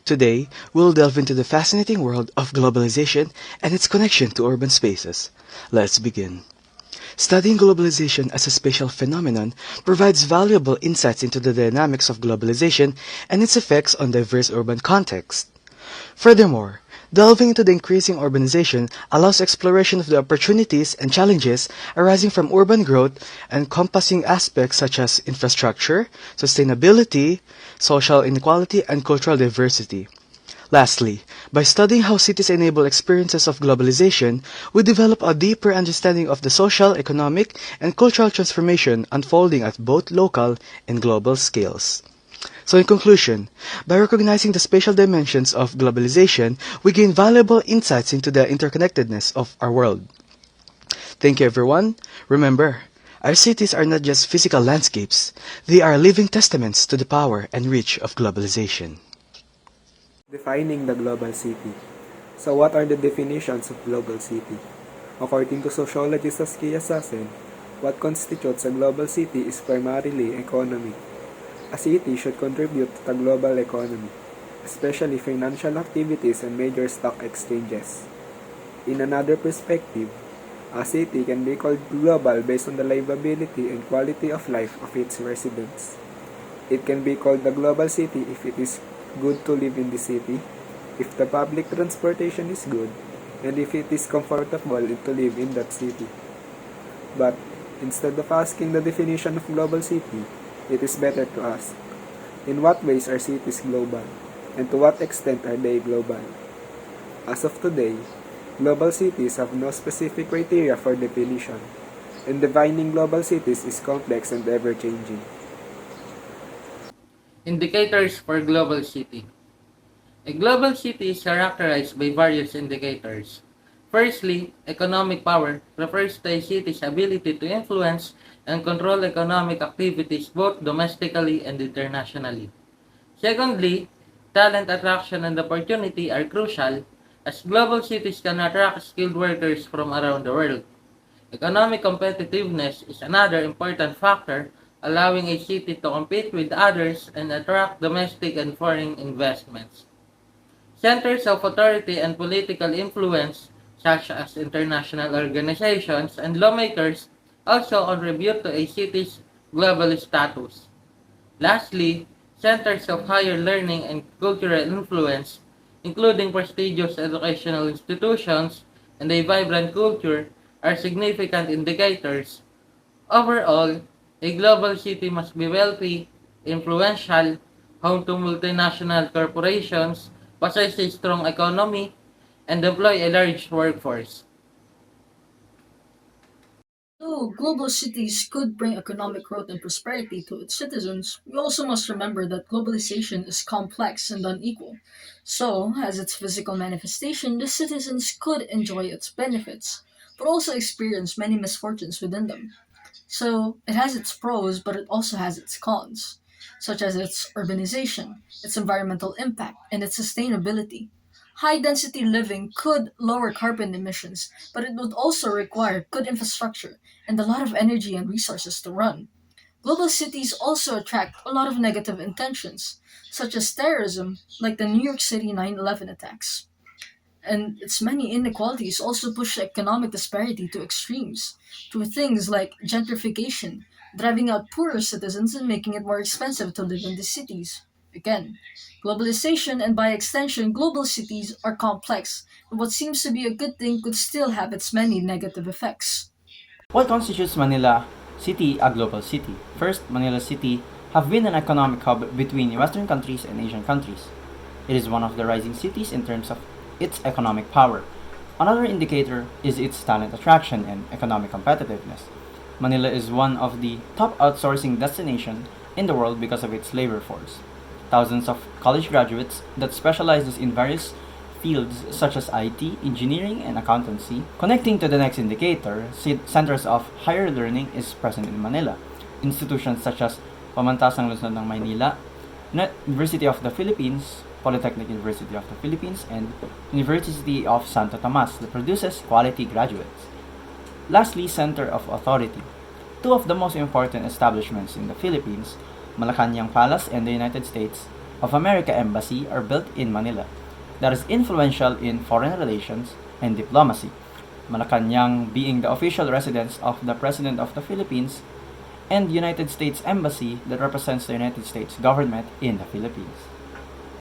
Today, we'll delve into the fascinating world of globalization and its connection to urban spaces. Let's begin. Studying globalization as a spatial phenomenon provides valuable insights into the dynamics of globalization and its effects on diverse urban contexts. Furthermore, delving into the increasing urbanization allows exploration of the opportunities and challenges arising from urban growth, encompassing aspects such as infrastructure, sustainability, social inequality, and cultural diversity. Lastly, by studying how cities enable experiences of globalization, we develop a deeper understanding of the social, economic, and cultural transformation unfolding at both local and global scales. So in conclusion, by recognizing the spatial dimensions of globalization, we gain valuable insights into the interconnectedness of our world. Thank you everyone. Remember, our cities are not just physical landscapes, they are living testaments to the power and reach of globalization. Defining the global city. So what are the definitions of global city? According to sociologist Saskia Sassen, what constitutes a global city is primarily economic. A city should contribute to the global economy, especially financial activities and major stock exchanges. In another perspective, a city can be called global based on the livability and quality of life of its residents. It can be called the global city if it is good to live in the city, if the public transportation is good, and if it is comfortable to live in that city. But instead of asking the definition of global city, it is better to ask, in what ways are cities global, and to what extent are they global? As of today, global cities have no specific criteria for definition, and defining global cities is complex and ever-changing. Indicators for global city. A global city is characterized by various indicators. Firstly, economic power refers to a city's ability to influence and control economic activities both domestically and internationally. Secondly, talent attraction and opportunity are crucial as global cities can attract skilled workers from around the world. Economic competitiveness is another important factor, allowing a city to compete with others and attract domestic and foreign investments. Centers of authority and political influence, such as international organizations and lawmakers, also contribute to a city's global status. Lastly, centers of higher learning and cultural influence, including prestigious educational institutions and a vibrant culture, are significant indicators. Overall, a global city must be wealthy, influential, home to multinational corporations, possess a strong economy, and employ a large workforce. Though global cities could bring economic growth and prosperity to its citizens, we also must remember that globalization is complex and unequal. So, as its physical manifestation, the citizens could enjoy its benefits, but also experience many misfortunes within them. So it has its pros, but it also has its cons, such as its urbanization, its environmental impact, and its sustainability. High density living could lower carbon emissions, but it would also require good infrastructure and a lot of energy and resources to run. Global cities also attract a lot of negative intentions, such as terrorism, like the New York City 9/11 attacks. And its many inequalities also push economic disparity to extremes, through things like gentrification, driving out poorer citizens and making it more expensive to live in the cities. Again, globalization and by extension global cities are complex, and what seems to be a good thing could still have its many negative effects. What constitutes Manila City a global city? First, Manila City have been an economic hub between Western countries and Asian countries. It is one of the rising cities in terms of its economic power. Another indicator is its talent attraction and economic competitiveness. Manila is one of the top outsourcing destinations in the world because of its labor force. Thousands of college graduates that specializes in various fields such as IT, engineering, and accountancy. Connecting to the next indicator, centers of higher learning is present in Manila. Institutions such as Pamantasang Luzon ng Maynila, University of the Philippines, Polytechnic University of the Philippines, and University of Santo Tomas that produces quality graduates. Lastly, Center of Authority. Two of the most important establishments in the Philippines, Malacanang Palace and the United States, of America Embassy are built in Manila, that is influential in foreign relations and diplomacy, Malacanang being the official residence of the President of the Philippines, and United States Embassy that represents the United States government in the Philippines.